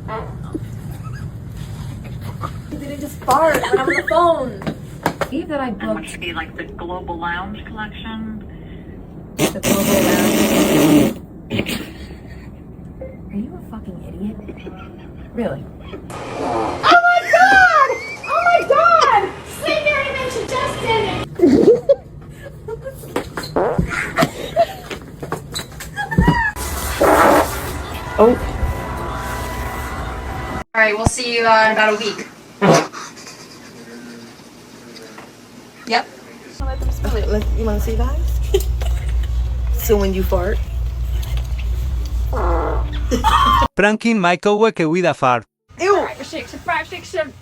You didn't just fart when I'm on the phone. Eve that I And which booked would be like the Global Lounge collection. the global lounge. Are you a fucking idiot? Really? Oh my god! Oh my god! Say Mary mentioned Justin! Oh. Alright, we'll see you in about a week. Yep. I'll let them smell it. You want to see that? So when you fart. Pranking Michael que with a fart. Ew! 5, 6, 5, 6, 7.